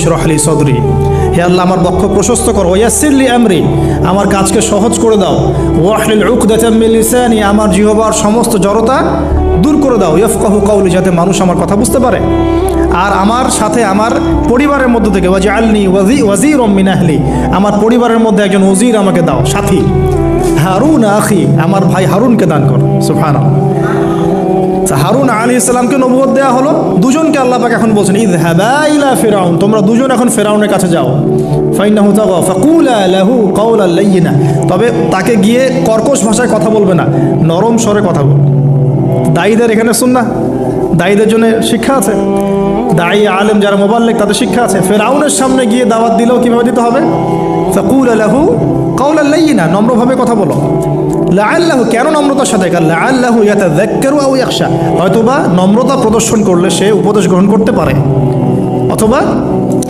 ইশরাহ লি সদরি, হে আল্লাহ আমার বক্ষ প্রশস্ত করো, ওয়াসসির লি আমরি, আমার কাজকে সহজ করে দাও, ওয়াহলিল উকদাতাম মিন লিসানি, আমার জিহ্বার সমস্ত জড়তা দূর করে দাও, ইয়াফকাহু কাওলি, যাতে মানুষ আমার কথা বুঝতে পারে। আর আমার সাথে আমার পরিবারের মধ্য থেকে ওয়াজআলনি ওয়াজিরাম মিন আহলি, আমার পরিবারের মধ্যে একজন ওজির আমাকে দাও, সাথী। হারুন আখি, আমার ভাই হারুনকে দান কর। সুবহানাল্লাহ। হারুন আলাইহিস সালামকে নবুয়ত দেওয়া হলো, দুজনকে আল্লাহ পাক এখন বলছেন ইযহাবা ইলা ফিরাউন, তোমরা দুজন এখন ফিরাউনের কাছে যাও। ফাইন্নাহু তাগা ফাকুলা লাহু কাওলান লাইয়িনা, তবে তাকে গিয়ে কর্কশ ভাষায় কথা বলবে না, নরম স্বরে কথা বল। দায়ীদের এখানে সুন্নাহ, দায়ীদের জন্য শিক্ষা আছে, দায়ী আলেম যারা মুবাল্লিগ তাদের শিক্ষা আছে। ফিরাউনের সামনে গিয়ে দাওয়াত দিলেও কিভাবে দিতে হবে? ফাকুলা লাহু কাওলান লাইয়িনা, নম্রভাবে কথা বলো। লাআল্লাহু, কেন নম্রতার সাথে? লাআল্লাহু ইয়াতাযাক্কারু আও ইয়াখশা, হয়তোবা নম্রতা প্রদর্শন করলে সে উপদেশ গ্রহণ করতে পারে, অথবা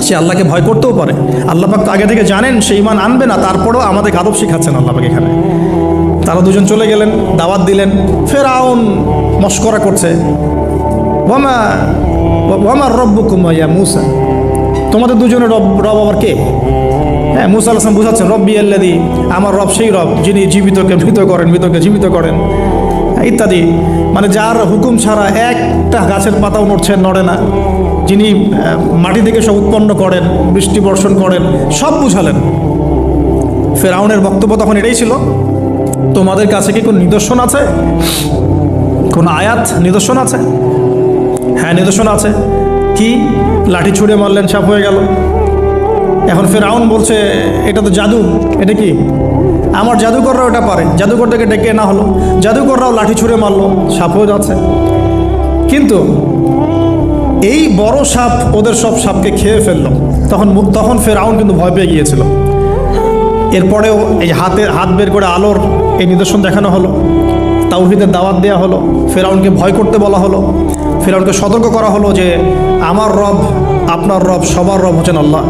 সে আল্লাহকে ভয় করতেও পারে। আল্লাহ পাক তো আগে থেকে জানেন সে ঈমান আনবে না, তারপরেও আমাদের আদব শিখাচ্ছেন আল্লাহ পাক এখানে। তারা দুজন চলে গেলেন, দাওয়াত দিলেন। ফিরআউন মশকরা করছে, ওয়ামা রব্বুকুম ইয়া মূসা, তোমাদের দুজনের রব আবার কে? হ্যাঁ, মূসা আলাইহিস সালাম বুঝাচ্ছেন রব্বি আল্লাযী, আমার রব সেই রব যিনি জীবিতকে মৃত করেন, মৃতকে জীবিত করেন, ইত্যাদি। মানে যার হুকুম ছাড়া একটা গাছের পাতাও নড়ে না, যিনি মাটি থেকে সব উৎপন্ন করেন, বৃষ্টি বর্ষণ করেন, সব বুঝালেন। ফিরআউনের বক্তব্য তখন এটাই ছিল, তোমাদের কাছে কি কোনো নিদর্শন আছে, কোনো আয়াত নিদর্শন আছে? হ্যাঁ, নিদর্শন আছে। কি? লাঠি ছুঁড়ে মারলেন, সাপ হয়ে গেল। এখন ফিরআউন বলছে এটা তো জাদু, এটা কি? আমার জাদুকররাও এটা পারে, জাদুকরটাকে ডেকে না হলো, জাদুকররাও লাঠি ছুঁড়ে মারলো, সাপ হয়ে যাচ্ছে। কিন্তু এই বড় সাপ ওদের সব সাপকে খেয়ে ফেললো। তখন ফিরআউন কিন্তু ভয় পেয়ে গিয়েছিল। এরপরেও এই হাত বের করে আলোর এই নিদর্শন দেখানো হলো, তাওহীদের দাওয়াত দেওয়া হলো, ফিরআউনকে ভয় করতে বলা হলো, ফিরআউনকে সতর্ক করা হলো যে আমার রব, আপনার রব, সবার রব হচ্ছেন আল্লাহ।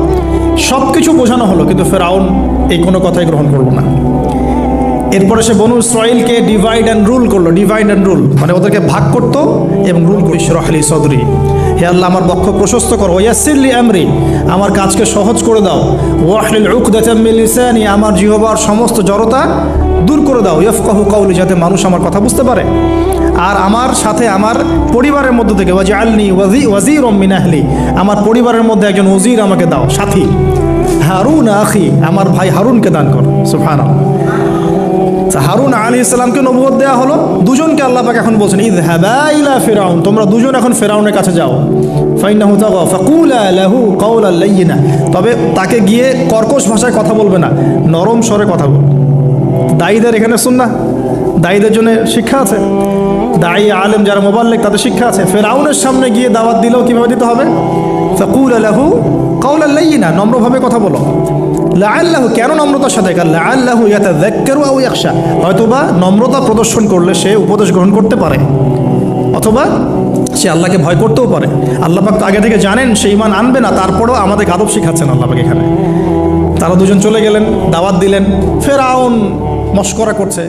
সব কিছু বোঝানো হলো, কিন্তু ফিরআউন এই কোনো কথাই গ্রহণ করলো না। এরপরে সে বনু ইসরাঈলকে ডিভাইড অ্যান্ড রুল করলো। ডিভাইড অ্যান্ড রুল মানে ওদেরকে ভাগ করতো এবং রুল করতো। ইশরাহ লি সদরি, হে আল্লাহ আমার বক্ষ প্রশস্ত করো, ওয়াসসির লি আমরি, আমার কাজকে সহজ করে দাও, ওয়াহলিল উকদাতাম মিন লিসানি, আমার জিহ্বার সমস্ত জড়তা দূর করে দাও, ইয়াফকাহু কাওলি, যাতে মানুষ আমার কথা বুঝতে পারে। আর আমার সাথে আমার পরিবারের মধ্য থেকে ওয়াজআলনি ওয়াজিরাম মিন আহলি, আমার পরিবারের মধ্যে একজন ওজির আমাকে দাও, সাথী। হারুন আখি, আমার ভাই হারুনকে দান কর। সুবহানাল্লাহ। হারুন আলাইহিস সালামকে নবুয়ত দেওয়া হলো, দুজনকে আল্লাহ পাক এখন বলছেন ইযহাবা ইলা ফিরাউন, তোমরা দুজন এখন ফিরাউনের কাছে যাও। ফাইন্নাহু তাগা ফাকুলা লাহু কাওলান লাইয়িনা, তবে তাকে গিয়ে কর্কশ ভাষায় কথা বলবে না, নরম স্বরে কথা বল। দায়ীদের এখানে সুন্নাহ, দায়ীদের জন্য শিক্ষা আছে, দায়ী আলেম যারা মুবাল্লিগ তাদের শিক্ষা আছে। ফিরআউনের সামনে গিয়ে দাওয়াত দিলেও কিভাবে দিতে হবে? ফাকুলা লাহু কাওলান লাইয়িনা, নম্রভাবে কথা বলো। লাআল্লাহু, কেন নম্রতার সাথে? লাআল্লাহু ইয়াতাযাক্কারু আও ইয়াখশা, হয়তোবা নম্রতা প্রদর্শন করলে সে উপদেশ গ্রহণ করতে পারে, অথবা সে আল্লাহকে ভয় করতেও পারে। আল্লাহ পাক তো আগে থেকে জানেন সে ঈমান আনবে না, তারপরেও আমাদের আদব শিখাচ্ছেন আল্লাহ পাক এখানে। তারা দুজন চলে গেলেন, দাওয়াত দিলেন। ফিরআউন মশকরা করছে,